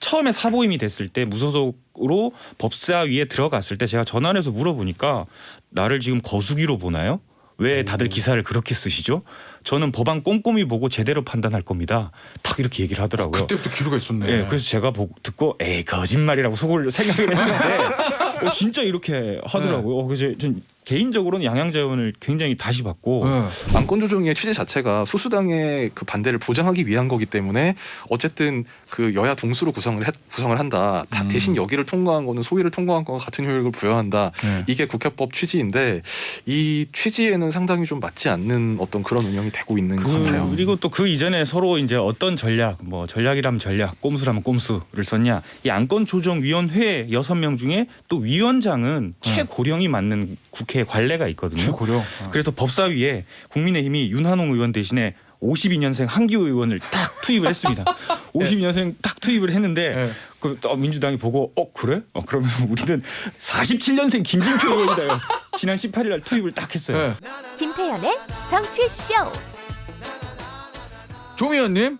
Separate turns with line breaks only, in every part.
처음에 사보임이 됐을 때 무소속으로 법사위에 들어갔을 때 제가 전화를 해서 물어보니까 나를 지금 거수기로 보나요? 왜 다들 기사를 그렇게 쓰시죠? 저는 법안 꼼꼼히 보고 제대로 판단할 겁니다. 탁 이렇게 얘기를 하더라고요.
그때부터 기류가 있었네.
네, 그래서 제가 듣고 에이 거짓말이라고 속을 생각을 했는데 진짜 이렇게 하더라고요. 그래서 전 개인적으로는 양양자원을 굉장히 다시 받고
안건 조정의 취지 자체가 소수당의 그 반대를 보장하기 위한 거기 때문에 어쨌든 그 여야 동수로 구성을 한다. 대신 여기를 통과한 거는 소위를 통과한 거와 같은 효력을 부여한다. 이게 국회법 취지인데 이 취지에는 상당히 좀 맞지 않는 어떤 그런 운영이 되고 있는 것 같아요.
그리고 또 그 이전에 서로 이제 어떤 전략, 뭐 전략이라면 전략, 꼼수라면 꼼수를 썼냐. 이 안건조정위원회 6명 중에 또 위원장은 최고령이 맞는 국회 관례가 있거든요.
최고령.
그래서 법사위에 국민의힘이 윤한홍 의원 대신에 52년생 한기호 의원을 딱 투입을 했습니다. 52년생 딱 투입을 했는데 그 민주당이 보고 그래? 그러면 우리는 47년생 김진표 의원이다요. 지난 18일 날 투입을 딱 했어요.
김태현의 정치쇼.
조미연님,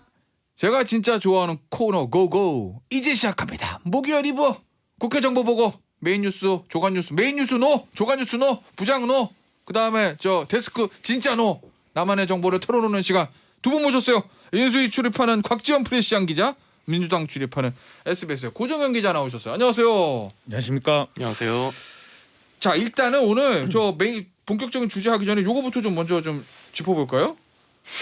제가 진짜 좋아하는 코너 고고 이제 시작합니다. 목요일 2부 국회 정보 보고 메인 뉴스, 조간 뉴스, 메인 뉴스 노, 조간 뉴스 노, 부장 노, 그 다음에 저 데스크 진짜 노, 나만의 정보를 털어놓는 시간 두 분 모셨어요. 인수위 출입하는 곽지원 프레시안 기자, 민주당 출입하는 SBS의 고정현 기자 나오셨어요. 안녕하세요.
안녕하십니까?
안녕하세요.
자, 일단은 오늘 저 메인 본격적인 주제 하기 전에 요거부터 좀 먼저 좀 짚어볼까요?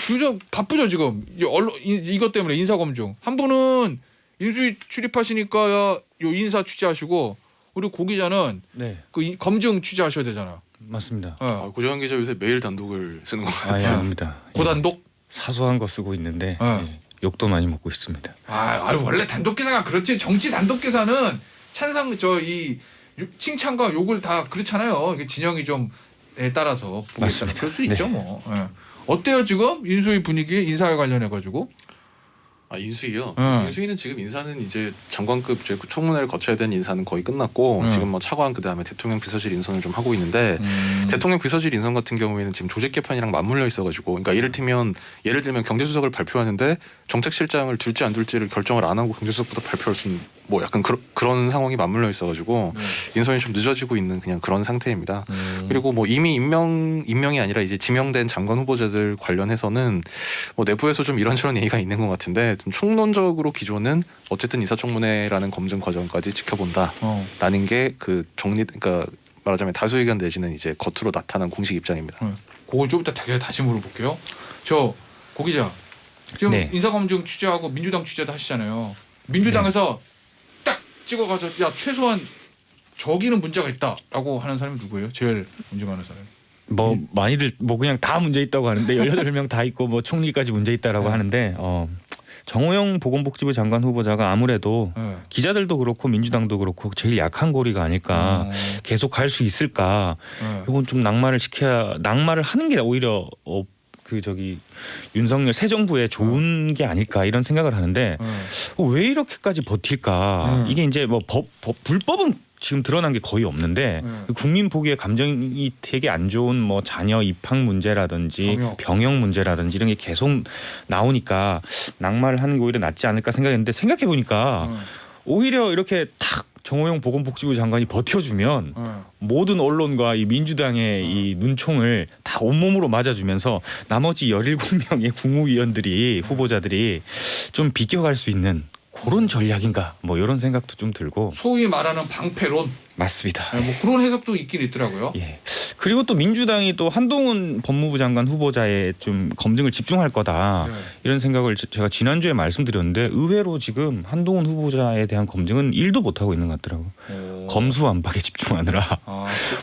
주제 바쁘죠 지금. 언론 이것 때문에 인사 검증. 한 분은 인수위 출입하시니까 요 인사 취재하시고 우리 고 기자는
네,
그 검증 취재하셔야 되잖아.
맞습니다.
고정환 기자 요새 매일 단독을 쓰는 것
아예
같아요.
아닙니다.
고단독.
사소한 거 쓰고 있는데 욕도 많이 먹고 있습니다.
원래 단독 기사가 그렇지. 정치 단독 기사는 찬성 칭찬과 욕을 다 그렇잖아요. 이게 진영이 좀에 따라서 보겠다는 그럴 수 있죠 뭐. 어때요 지금 인수위 분위기 인사에 관련해 가지고?
인수위요. 인수위는 지금 인사는 이제 장관급 이제 청문회를 거쳐야 되는 인사는 거의 끝났고 지금 뭐 차관 그다음에 대통령 비서실 인선을 좀 하고 있는데 대통령 비서실 인선 같은 경우에는 지금 조직 개편이랑 맞물려 있어가지고 그러니까 예를 들면 경제수석을 발표하는데 정책실장을 둘지 안 둘지를 결정을 안 하고 경제수석부터 발표할 수는 뭐 약간 그런 상황이 맞물려 있어가지고 인선이 좀 늦어지고 있는 그냥 그런 상태입니다. 그리고 뭐 이미 임명이 아니라 이제 지명된 장관 후보자들 관련해서는 뭐 내부에서 좀 이런저런 얘기가 있는 것 같은데 좀 총론적으로 기조는 어쨌든 인사청문회라는 검증 과정까지 지켜본다라는 게 그 그러니까 말하자면 다수 의견 내지는 이제 겉으로 나타난 공식 입장입니다.
그거 좀 이따 다시 물어볼게요. 저 고 기자 지금 인사검증 취재하고 민주당 취재도 하시잖아요. 민주당에서 딱 찍어가지고 야 최소한 저기는 문제가 있다라고 하는 사람이 누구예요? 제일 문제 많은 사람이?
뭐 많이들 뭐 그냥 다 문제 있다고 하는데 18명 다 있고 뭐 총리까지 문제 있다라고 하는데 정호영 보건복지부 장관 후보자가 아무래도 기자들도 그렇고 민주당도 그렇고 제일 약한 고리가 아닐까. 계속 갈 수 있을까. 이건 좀 낙마를 하는 게 오히려 윤석열 새 정부에 좋은 게 아닐까 이런 생각을 하는데 왜 이렇게까지 버틸까. 이게 이제 뭐 불법은 지금 드러난 게 거의 없는데 국민 보기에 감정이 되게 안 좋은 뭐 자녀 입학 문제라든지 병역 문제라든지 이런 게 계속 나오니까 낙마를 하는 게 오히려 낫지 않을까 생각했는데 생각해 보니까 오히려 이렇게 탁 정호영 보건복지부 장관이 버텨주면 모든 언론과 이 민주당의 이 눈총을 다 온몸으로 맞아주면서 나머지 17명의 국무위원들이 후보자들이 좀 비껴갈 수 있는 그런 전략인가 뭐 이런 생각도 좀 들고.
소위 말하는 방패론.
맞습니다.
뭐 그런 해석도 있긴 있더라고요.
예. 그리고 또 민주당이 또 한동훈 법무부 장관 후보자에 좀 검증을 집중할 거다 이런 생각을 제가 지난주에 말씀드렸는데 의외로 지금 한동훈 후보자에 대한 검증은 1도 못하고 있는 것 같더라고요. 검수완박에 집중하느라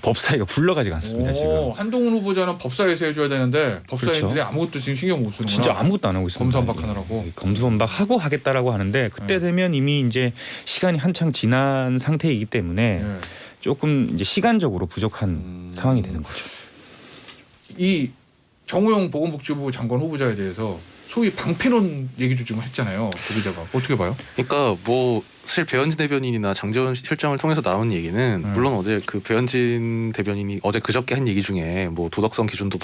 법사위가 굴러가지가 않습니다. 지금.
한동훈 후보자는 법사위에서 해줘야 되는데 법사위들이 아무것도 지금 신경 못 쓰는구나.
진짜 아무것도 안 하고 있습니다.
검수완박하느라고.
검수완박하고 하겠다라고 하는데 그때 되면 이미 이제 시간이 한창 지난 상태이기 때문에 조금 이제 시간적으로 부족한 상황이 되는 거죠.
이 정호영 보건복지부 장관 후보자에 대해서 소위 방패론 얘기도 지금 했잖아요. 그 기자가 어떻게 봐요?
그러니까 뭐 사실 배현진 대변인이나 장재원 실장을 통해서 나온 얘기는 물론 어제 그 배현진 대변인이 어제 그저께 한 얘기 중에 뭐 도덕성 기준도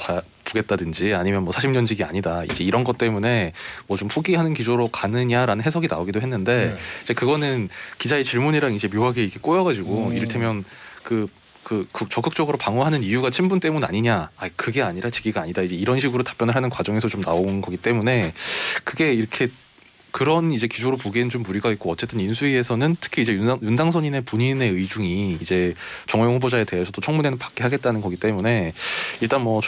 두겠다든지 아니면 뭐 40년직이 아니다 이제 이런 것 때문에 뭐 좀 포기하는 기조로 가느냐라는 해석이 나오기도 했는데 이제 그거는 기자의 질문이랑 이제 묘하게 이게 꼬여가지고 이를테면 그 적극적으로 방어하는 이유가 친분 때문 아니냐? 그게 아니라 직위가 아니다. 이제 이런 식으로 답변을 하는 과정에서 좀 나온 거기 때문에 그게 이렇게 그런 이제 기조로 보기엔 좀 무리가 있고 어쨌든 인수위에서는 특히 이제 윤당선인의 본인의 의중이 이제 정호영 후보자에 대해서도 청문회는 받게 하겠다는 거기 때문에 일단 뭐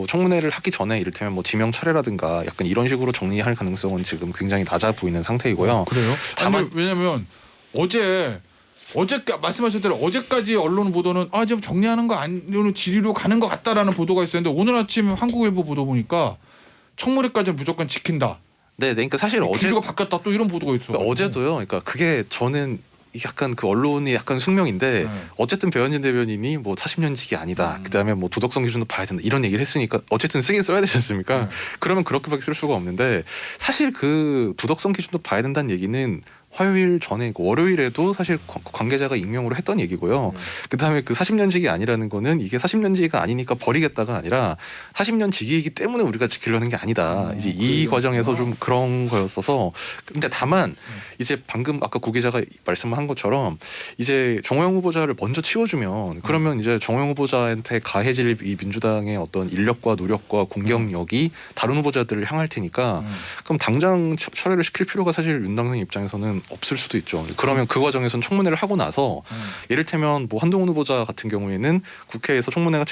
청문회를 하기 전에 이를테면 뭐 지명 철회라든가 약간 이런 식으로 정리할 가능성은 지금 굉장히 낮아 보이는 상태이고요.
그래요?
다만
왜냐면 어제 말씀하신 대로 어제까지 언론 보도는 지금 정리하는 거 아니면 질의로 가는 것 같다라는 보도가 있었는데 오늘 아침 한국일보 보도 보니까 청문회까지는 무조건 지킨다.
네, 그러니까 사실 어제
기조가 바뀌었다 또 이런 보도가 있어.
어제도요. 그러니까 그게 저는 약간 그 언론이 약간 숙명인데 어쨌든 배현진 대변인이 뭐 40년직이 아니다. 그다음에 뭐 도덕성 기준도 봐야 된다. 이런 얘기를 했으니까 어쨌든 쓰긴 써야 되지 않습니까? 그러면 그렇게밖에 쓸 수가 없는데 사실 그 도덕성 기준도 봐야 된다는 얘기는 화요일 전에 월요일에도 사실 관계자가 익명으로 했던 얘기고요. 그다음에 그 40년직이 아니라는 거는 이게 40년직이 아니니까 버리겠다가 아니라 40년직이기 때문에 우리가 지키려는 게 아니다. 이제 이 과정에서 좀 그런 거였어서 근데 다만 이제 방금 아까 고 기자가 말씀한 것처럼 이제 정호영 후보자를 먼저 치워주면 그러면 이제 정호영 후보자한테 가해질 이 민주당의 어떤 인력과 노력과 공격력이 다른 후보자들을 향할 테니까 그럼 당장 철회를 시킬 필요가 사실 윤당선 입장에서는 없을 수도 있죠. 그러면 그 과정에서는 청문회를 하고 나서 이를테면 뭐 한동훈 후보자 같은 경우에는 국회에서 청문회가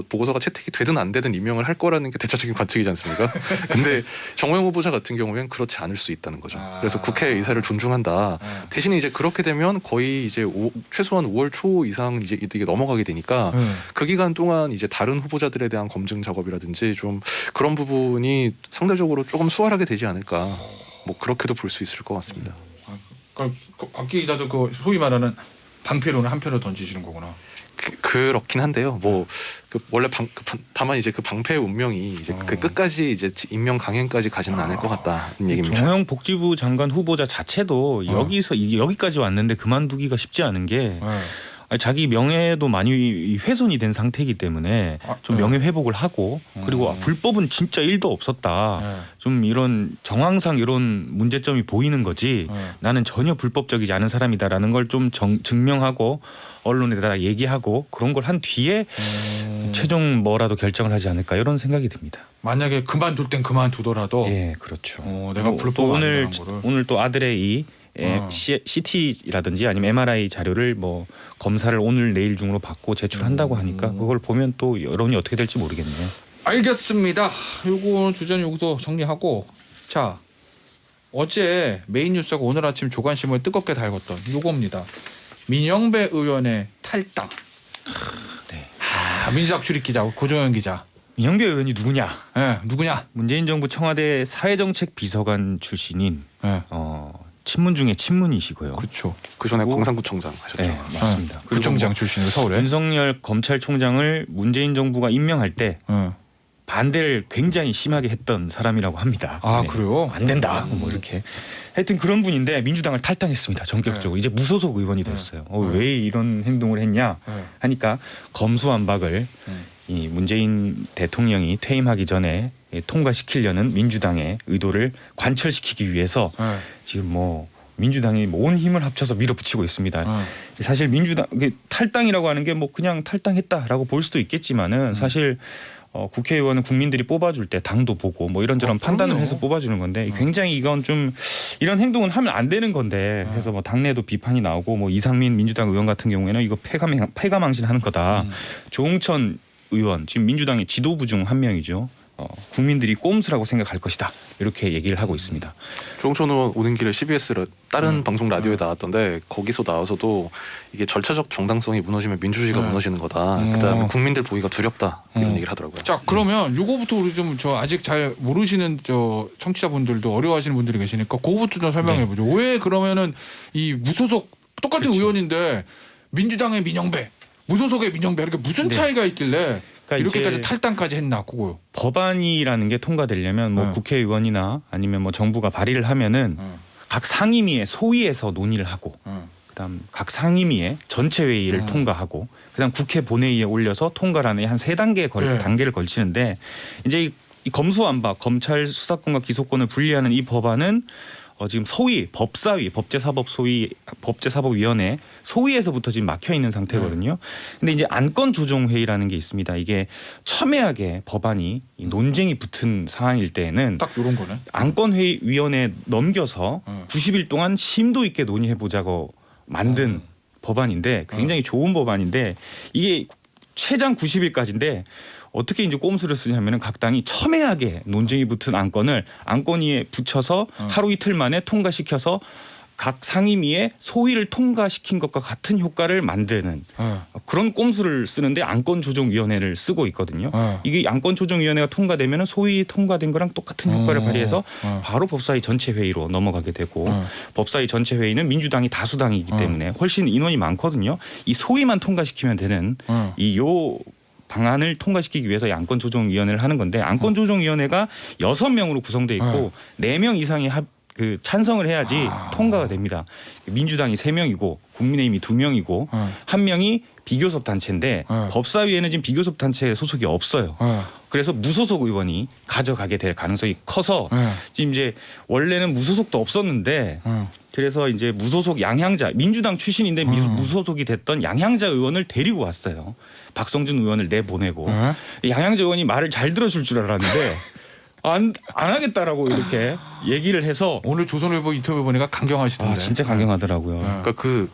보고서가 채택이 되든 안 되든 임명을 할 거라는 게 대체적인 관측이지 않습니까? 근데 정호영 후보자 같은 경우에는 그렇지 않을 수 있다는 거죠. 그래서 국회의 의사를 존중한다. 대신에 이제 그렇게 되면 거의 이제 최소한 5월 초 이상 이제 이게 넘어가게 되니까 그 기간 동안 이제 다른 후보자들에 대한 검증 작업이라든지 좀 그런 부분이 상대적으로 조금 수월하게 되지 않을까. 뭐 그렇게도 볼 수 있을 것 같습니다.
곽 기자도 그 소위 말하는 방패론을 한 표로 던지시는 거구나.
그렇긴 한데요. 뭐 원래 다만 이제 그 방패의 운명이 이제 그 끝까지 이제 임명 강행까지 가지는 않을 것 같다는 얘기입니다.
정호영 복지부 장관 후보자 자체도 여기까지 왔는데 그만두기가 쉽지 않은 게 자기 명예도 많이 훼손이 된 상태이기 때문에 좀 명예 회복을 하고 그리고 불법은 진짜 1도 없었다. 좀 이런 정황상 이런 문제점이 보이는 거지 나는 전혀 불법적이지 않은 사람이다라는 걸 좀 증명하고 언론에다가 얘기하고 그런 걸 한 뒤에 최종 뭐라도 결정을 하지 않을까 이런 생각이 듭니다.
만약에 그만둘 땐 그만두더라도
예, 그렇죠.
내가 불법 아니라는 거를.
오늘 또 아들의 이 CT라든지 아니면 MRI 자료를 뭐 검사를 오늘 내일 중으로 받고 제출한다고 하니까 그걸 보면 또 여론이 어떻게 될지 모르겠네요.
알겠습니다. 요거 주제는 여기서 정리하고 자 어제 메인 뉴스하고 오늘 아침 조간신문을 뜨겁게 달궜던 요겁니다. 민영배 의원의 탈당.
네.
민주당 출입 기자 고정현 기자.
민영배 의원이 누구냐?
누구냐?
문재인 정부 청와대 사회정책 비서관 출신인 친문 중에 친문이시고요.
그렇죠.
그 전에 광산구청장 하셨죠.
네, 맞습니다.
구청장 출신으로 서울에.
윤석열 검찰총장을 문재인 정부가 임명할 때 반대를 굉장히 심하게 했던 사람이라고 합니다.
네. 그래요?
안 된다. 뭐 이렇게. 하여튼 그런 분인데 민주당을 탈당했습니다. 전격적으로. 이제 무소속 의원이 됐어요. 왜 이런 행동을 했냐 하니까 검수완박을 이 문재인 대통령이 퇴임하기 전에 통과시키려는 민주당의 의도를 관철시키기 위해서 지금 뭐 민주당이 온 힘을 합쳐서 밀어붙이고 있습니다. 사실 민주당 탈당이라고 하는 게 뭐 그냥 탈당했다라고 볼 수도 있겠지만은 사실 국회의원은 국민들이 뽑아줄 때 당도 보고 뭐 이런저런 판단을 해서 뽑아주는 건데 굉장히 이건 좀 이런 행동은 하면 안 되는 건데 그래서 뭐 당내도 비판이 나오고 뭐 이상민 민주당 의원 같은 경우에는 이거 패가망신하는 거다. 조홍천 의원 지금 민주당의 지도부 중 한 명이죠. 국민들이 꼼수라고 생각할 것이다 이렇게 얘기를 하고 있습니다.
조홍천 의원 오는 길에 CBS 다른 방송 라디오에 나왔던데 거기서 나와서도 이게 절차적 정당성이 무너지면 민주주의가 무너지는 거다. 그다음에 국민들 보기가 두렵다 이런 얘기를 하더라고요.
자 그러면 요거부터 우리 좀 아직 잘 모르시는 청취자분들도 어려워하시는 분들이 계시니까 그거부터 좀 설명해 보죠. 왜 그러면은 이 무소속 똑같은 의원인데 민주당의 민영배 무소속의 민영배 이렇게 무슨 차이가 있길래? 이렇게까지
이제
탈당까지 했나 그거요.
법안이라는 게 통과되려면 뭐 국회의원이나 아니면 뭐 정부가 발의를 하면은 각 상임위의 소위에서 논의를 하고 그다음 각 상임위의 전체 회의를 통과하고 그다음 국회 본회의에 올려서 통과라는 한 세 단계 단계를 걸치는데 이제 이 검수완박 검찰 수사권과 기소권을 분리하는 이 법안은 지금 소위 법사위 법제사법위원회 소위에서부터 지금 막혀 있는 상태거든요. 근데 이제 안건조정회의라는 게 있습니다. 이게 첨예하게 법안이 논쟁이 붙은 상황일 때에는
딱 이런 거네.
안건회의위원회에 넘겨서 90일 동안 심도 있게 논의해 보자고 만든 법안인데 굉장히 좋은 법안인데 이게 최장 90일까지인데 어떻게 이제 꼼수를 쓰냐면은 각 당이 첨예하게 논쟁이 붙은 안건을 안건위에 붙여서 하루 이틀 만에 통과시켜서 각 상임위의 소위를 통과시킨 것과 같은 효과를 만드는 그런 꼼수를 쓰는데 안건조정위원회를 쓰고 있거든요. 이게 안건조정위원회가 통과되면 소위 통과된 거랑 똑같은 효과를 발휘해서 바로 법사위 전체 회의로 넘어가게 되고 법사위 전체 회의는 민주당이 다수당이기 때문에 훨씬 인원이 많거든요. 이 소위만 통과시키면 되는 요 방안을 통과시키기 위해서 이 안건조정위원회를 하는 건데 안건조정위원회가 6명으로 구성돼 있고 4명 이상이 그 찬성을 해야지 통과가 됩니다. 민주당이 3명이고 국민의힘이 2명이고 1명이 비교섭 단체인데 법사위에는 지금 비교섭 단체 소속이 없어요. 그래서 무소속 의원이 가져가게 될 가능성이 커서 지금 이제 원래는 무소속도 없었는데 그래서 이제 무소속 양향자 민주당 출신인데 무소속이 됐던 양향자 의원을 데리고 왔어요. 박성준 의원을 내보내고 양향자 의원이 말을 잘 들어줄 줄 알았는데 안 하겠다라고 이렇게 얘기를 해서
오늘 조선일보 인터뷰 보니까 강경하시던데.
진짜 강경하더라고요.
그러니까 그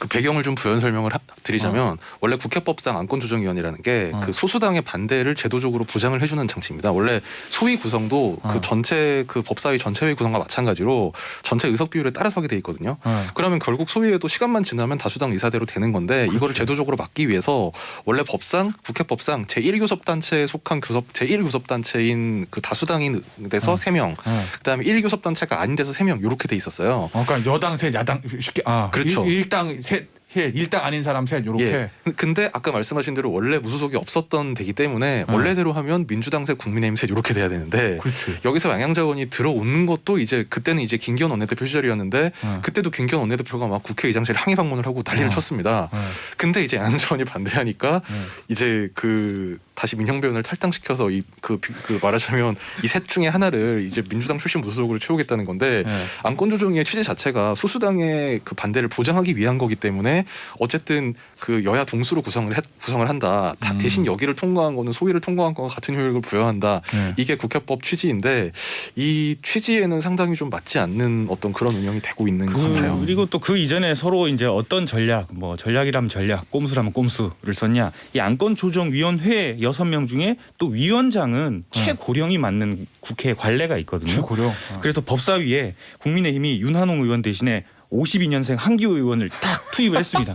배경을 좀 부연 설명을 드리자면 원래 국회법상 안건조정위원회라는 게 그 소수당의 반대를 제도적으로 보장을 해주는 장치입니다. 원래 소위 구성도 그 전체 그 법사위 전체회의 구성과 마찬가지로 전체 의석 비율에 따라서게 돼 있거든요. 그러면 결국 소위에도 시간만 지나면 다수당 의사대로 되는 건데 이거를 제도적으로 막기 위해서 원래 법상 국회법상 제1교섭단체에 속한 제1교섭단체인 그 다수당인 데서 3명 그다음에 1교섭단체가 아닌 데서 3명 이렇게 돼 있었어요.
그러니까 여당 셋 야당 쉽게
그렇죠.
일당 셋 일당 아닌 사람 셋 이렇게.
예. 근데 아까 말씀하신 대로 원래 무소속이 없었던 데기 때문에 원래대로 하면 민주당 셋 국민의힘 셋 이렇게 돼야 되는데
그렇지.
여기서 양양자원이 들어오는 것도 이제 그때는 이제 김기현 원내대표 시절이었는데 그때도 김기현 원내대표가 막 국회의장실 항의 방문을 하고 난리를 쳤습니다. 근데 이제 양양자원이 반대하니까 이제 그 다시 민영배 의원을 탈당시켜서 그 말하자면 이 셋 중에 하나를 이제 민주당 출신 무소속으로 채우겠다는 건데 안건조정의 취지 자체가 소수당의 그 반대를 보장하기 위한 거기 때문에 어쨌든 그 여야 동수로 구성을 한다. 대신 여기를 통과한 거는 소위를 통과한 거와 같은 효력을 부여한다. 이게 국회법 취지인데 이 취지에는 상당히 좀 맞지 않는 어떤 그런 운영이 되고 있는 것 같아요.
그리고 또 그 이전에 서로 이제 어떤 뭐 전략이라면 전략, 꼼수라면 꼼수를 썼냐. 이 안건조정위원회 6명 중에 또 위원장은 최고령이 맞는 국회 관례가 있거든요.
최고령.
그래서 법사위에 국민의힘이 윤한홍 의원 대신에 52년생 한기호 의원을 딱 투입을 했습니다.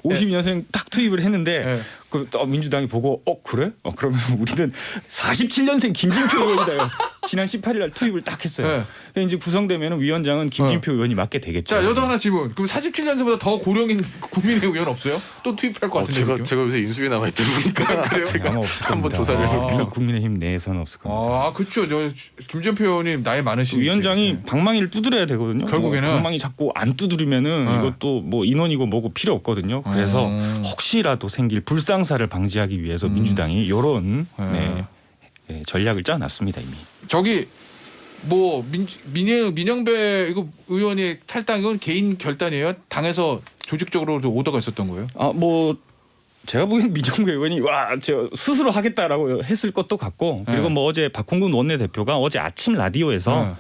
52년생 딱 투입을 했는데 그 민주당이 보고 그래? 그러면 우리는 47년생 김진표 의원이다요. 지난 18일 날 투입을 딱 했어요. 이제 구성되면 위원장은 김진표 의원이 맡게 되겠죠.
자, 여자 하나 질문. 그럼 47년생보다 더 고령인 국민의힘 의원 없어요? 또 투입할 것 같은데.
제가 요새 인수위에 나와 있다 보니까 제가
아마 없을
한번
겁니다.
조사를 해볼게요.
국민의힘 내에서는 없을 겁니다.
그렇죠. 김진표 의원님 나이 많으신
위원장이 방망이를 두드려야 되거든요.
결국에는
방망이 자꾸 안 두드리면은 이것도 뭐 인원이고 뭐고 필요 없거든요. 그래서 혹시라도 생길 불상사를 방지하기 위해서 민주당이 이런 전략을 짜놨습니다 이미.
저기 뭐 민영배 이거 의원이 탈당 이건 개인 결단이에요? 당에서 조직적으로 오더가 있었던 거예요?
뭐 제가 보기엔 민정배 의원이 저 스스로 하겠다라고 했을 것도 같고 그리고 뭐 어제 박홍근 원내대표가 어제 아침 라디오에서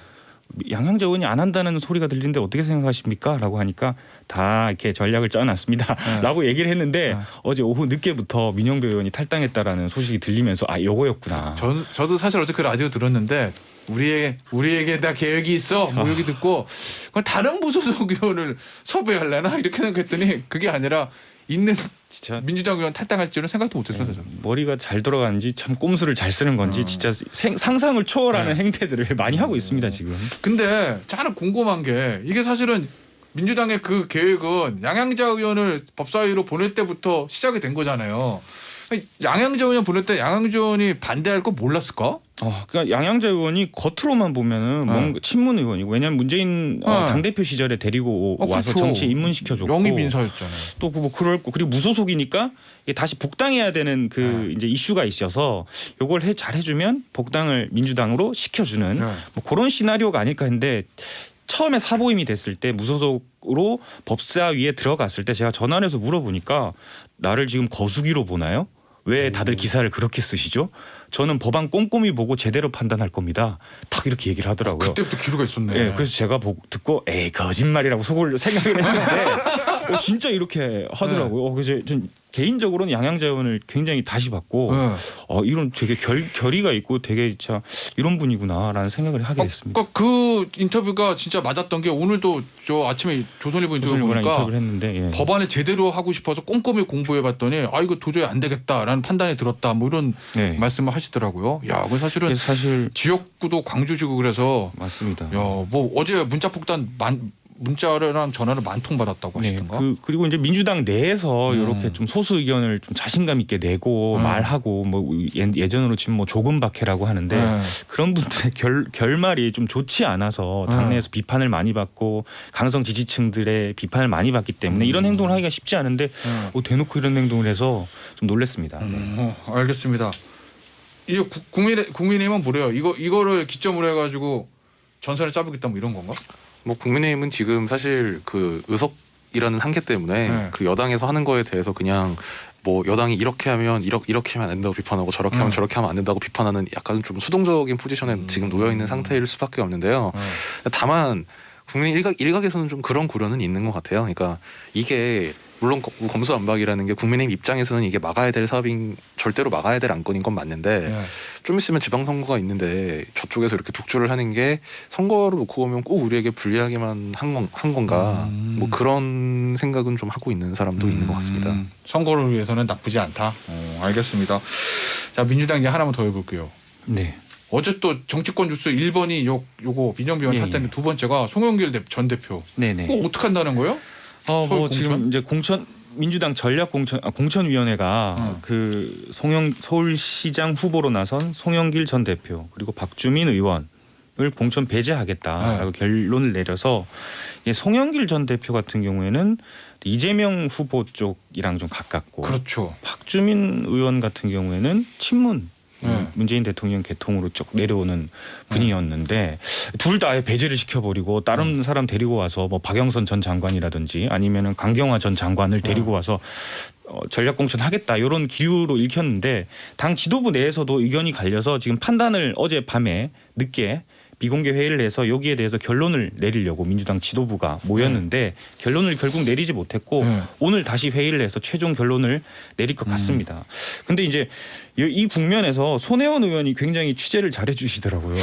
양향자 의원이 안 한다는 소리가 들리는데 어떻게 생각하십니까? 라고 하니까 다 이렇게 전략을 짜놨습니다. 라고 얘기를 했는데 어제 오후 늦게부터 민영배 의원이 탈당했다라는 소식이 들리면서 요거였구나.
저도 사실 어제 그 라디오 들었는데 우리에게 다 계획이 있어 뭐 여기 듣고 다른 무소속 의원을 섭외하려나 이렇게 생각했더니 그게 아니라 있는 진짜 민주당 의원 탈당할 줄은 생각도 못했어요.
머리가 잘 돌아가는지 참 꼼수를 잘 쓰는 건지 진짜 상상을 초월하는 행태들을 많이 하고 있습니다 지금.
근데 하나 궁금한 게 이게 사실은 민주당의 그 계획은 양향자 의원을 법사위로 보낼 때부터 시작이 된 거잖아요. 양양자 의원 보낼 때 양양자 의원이 반대할 거 몰랐을까?
그러니까 양양자 의원이 겉으로만 보면은 뭔가 친문 의원이고 왜냐하면 문재인 당대표 시절에 데리고 와서
그렇죠.
정치에 입문시켜줬고
영입 인사였잖아요.
또 뭐 그럴 거 그리고 무소속이니까 이게 다시 복당해야 되는 그 이제 이슈가 있어서 요걸 잘 해주면 복당을 민주당으로 시켜주는 뭐 그런 시나리오가 아닐까 했는데 처음에 사보임이 됐을 때 무소속으로 법사위에 들어갔을 때 제가 전화를 해서 물어보니까 나를 지금 거수기로 보나요? 왜 다들 기사를 그렇게 쓰시죠? 저는 법안 꼼꼼히 보고 제대로 판단할 겁니다. 딱 이렇게 얘기를 하더라고요.
그때부터 기류가 있었네.
네, 그래서 제가 듣고 에이 거짓말이라고 속을 생각을 했는데 진짜 이렇게 하더라고요. 그래서 전 개인적으로는 양양자 의원을 굉장히 다시 봤고 이런 되게 결의가 있고 되게 진짜 이런 분이구나라는 생각을 하게 됐습니다.
그 인터뷰가 진짜 맞았던 게 오늘도 저 아침에 조선일보 인터뷰
조선일보랑
보니까
인터뷰를 했는데
법안을 제대로 하고 싶어서 꼼꼼히 공부해봤더니 이거 도저히 안 되겠다라는 판단이 들었다 뭐 이런 말씀을 하시더라고요. 야, 그 사실은 지역구도 광주지구 그래서
맞습니다.
야, 뭐 어제 문자 폭탄 문자랑 전화를 만통 받았다고 하시던가.
그리고 이제 민주당 내에서 이렇게 좀 소수 의견을 좀 자신감 있게 내고 말하고 뭐 예전으로 치면 뭐 조금박해라고 하는데 그런 분들의 결말이 좀 좋지 않아서 당내에서 비판을 많이 받고 강성 지지층들의 비판을 많이 받기 때문에 이런 행동을 하기가 쉽지 않은데 대놓고 이런 행동을 해서 좀 놀랐습니다.
알겠습니다. 이제 국민의힘은 뭐래요? 이거를 기점으로 해가지고 전선을 짜보겠다 뭐 이런 건가?
뭐 국민의힘은 지금 사실 그 의석이라는 한계 때문에 그 여당에서 하는 거에 대해서 그냥 뭐 여당이 이렇게 하면 이렇게 하면 안 된다고 비판하고 저렇게 하면 저렇게 하면 안 된다고 비판하는 약간 좀 수동적인 포지션에 지금 놓여 있는 상태일 수밖에 없는데요. 다만 국민 일각에서는 좀 그런 고려는 있는 것 같아요. 그러니까 이게 물론 검수완박이라는 게 국민의힘 입장에서는 이게 막아야 될 사업인 절대로 막아야 될 안건인 건 맞는데 좀 있으면 지방선거가 있는데 저쪽에서 이렇게 독주를 하는 게 선거로 놓고 보면 꼭 우리에게 불리하게만 한 건가 뭐 그런 생각은 좀 하고 있는 사람도 있는 것 같습니다.
선거를 위해서는 나쁘지 않다. 알겠습니다. 자, 민주당 이제 하나만 더 해볼게요.
네.
어제 또 정치권 뉴스 1번이 요거 민영비 의원 탔다는 두 번째가 송영길 전 대표.
네네.
그거 어떻게 한다는 거예요?
뭐 지금 이제 민주당 공천위원회가 그 서울시장 후보로 나선 송영길 전 대표 그리고 박주민 의원을 공천 배제하겠다라고 결론을 내려서 송영길 전 대표 같은 경우에는 이재명 후보 쪽이랑 좀 가깝고
그렇죠.
박주민 의원 같은 경우에는 친문 문재인 대통령 계통으로 쭉 내려오는 분이었는데 둘 다 아예 배제를 시켜버리고 다른 사람 데리고 와서 뭐 박영선 전 장관이라든지 아니면은 강경화 전 장관을 데리고 와서 전략 공천하겠다 이런 기류로 읽혔는데 당 지도부 내에서도 의견이 갈려서 지금 판단을 어제 밤에 늦게 비공개 회의를 해서 여기에 대해서 결론을 내리려고 민주당 지도부가 모였는데 결론을 결국 내리지 못했고 오늘 다시 회의를 해서 최종 결론을 내릴 것 같습니다. 근데 이제 이 국면에서 손혜원 의원이 굉장히 취재를 잘해 주시더라고요.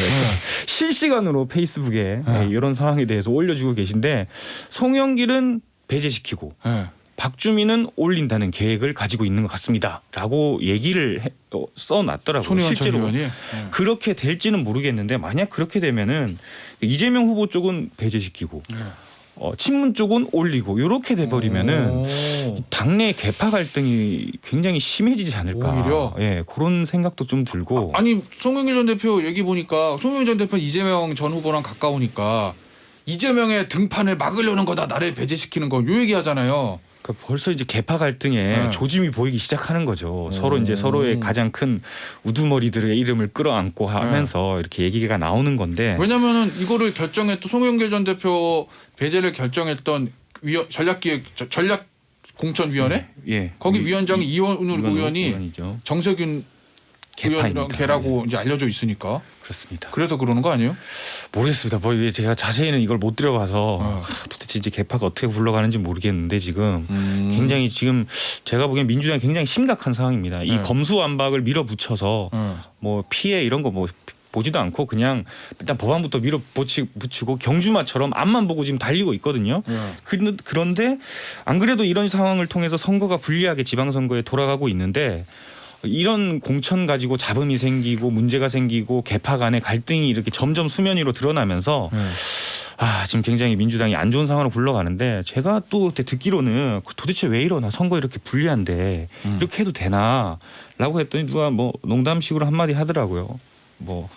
실시간으로 페이스북에 이런 상황에 대해서 올려주고 계신데 송영길은 배제시키고 박주민은 올린다는 계획을 가지고 있는 것 같습니다라고 얘기를 써놨더라고요. 실제로 그렇게 될지는 모르겠는데 만약 그렇게 되면은 이재명 후보 쪽은 배제시키고 친문 쪽은 올리고 이렇게 돼버리면은 당내 개파 갈등이 굉장히 심해지지 않을까.
오히려
그런 생각도 좀 들고.
아니 송영길 전 대표 얘기 보니까 송영길 전 대표는 이재명 전 후보랑 가까우니까 이재명의 등판을 막으려는 거다 나를 배제시키는 거 요 얘기하잖아요.
그러니까 벌써 이제 개파 갈등에 조짐이 보이기 시작하는 거죠. 서로 이제 서로의 가장 큰 우두머리들의 이름을 끌어안고 하면서 이렇게 얘기가 나오는 건데.
왜냐면은 이거를 결정했던 송영길 전 대표 배제를 결정했던 전략공천위원회? 거기 위원장이 이원울 의원이 정세균 의원이라고 이제 알려져 있으니까.
그렇습니다.
그래서 그러는 거 아니에요?
모르겠습니다. 뭐 제가 자세히는 이걸 못 들어봐서 도대체 이제 개파가 어떻게 굴러가는지 모르겠는데 지금 굉장히 지금 제가 보기엔 민주당이 굉장히 심각한 상황입니다. 이 검수완박을 밀어붙여서 뭐 피해 이런 거 뭐 보지도 않고 그냥 일단 법안부터 밀어붙이고 경주마처럼 앞만 보고 지금 달리고 있거든요. 그런데 안 그래도 이런 상황을 통해서 선거가 불리하게 지방선거에 돌아가고 있는데 이런 공천 가지고 잡음이 생기고 문제가 생기고 개파 간의 갈등이 이렇게 점점 수면 위로 드러나면서 지금 굉장히 민주당이 안 좋은 상황으로 굴러가는데 제가 또 듣기로는 도대체 왜 이러나 선거 이렇게 불리한데 이렇게 해도 되나라고 했더니 누가 뭐 농담식으로 한마디 하더라고요. 뭐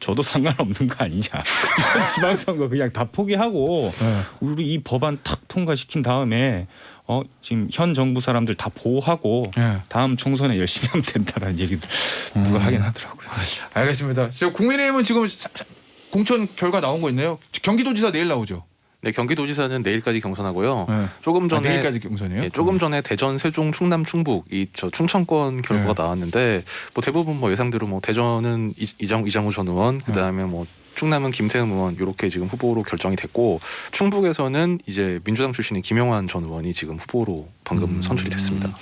저도 상관없는 거 아니냐. 이번 지방선거 그냥 다 포기하고 우리 이 법안 탁 통과시킨 다음에 지금 현 정부 사람들 다 보호하고 다음 총선에 열심히 하면 된다라는 얘기들 누가 하긴 하더라고요.
알겠습니다. 국민의힘은 지금 공천 결과 나온 거 있나요? 경기도지사 내일 나오죠.
네, 경기도지사는 내일까지 경선하고요.
네.
조금 전에
내일까지 경선이에요?
예, 조금 전에 대전, 세종, 충남, 충북 저 충청권 결과가 나왔는데 뭐 대부분 뭐 예상대로 뭐 대전은 이장우 전 의원, 그다음에 뭐 충남은 김태흠 의원 이렇게 지금 후보로 결정이 됐고 충북에서는 이제 민주당 출신인 김영환 전 의원이 지금 후보로 방금 선출이 됐습니다.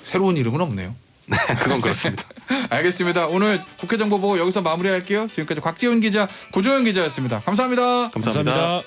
새로운 이름은 없네요.
네, 그건 그렇습니다.
알겠습니다. 오늘 국회 정보 보고 여기서 마무리할게요. 지금까지 곽지훈 기자, 고조현 기자였습니다. 감사합니다.
감사합니다.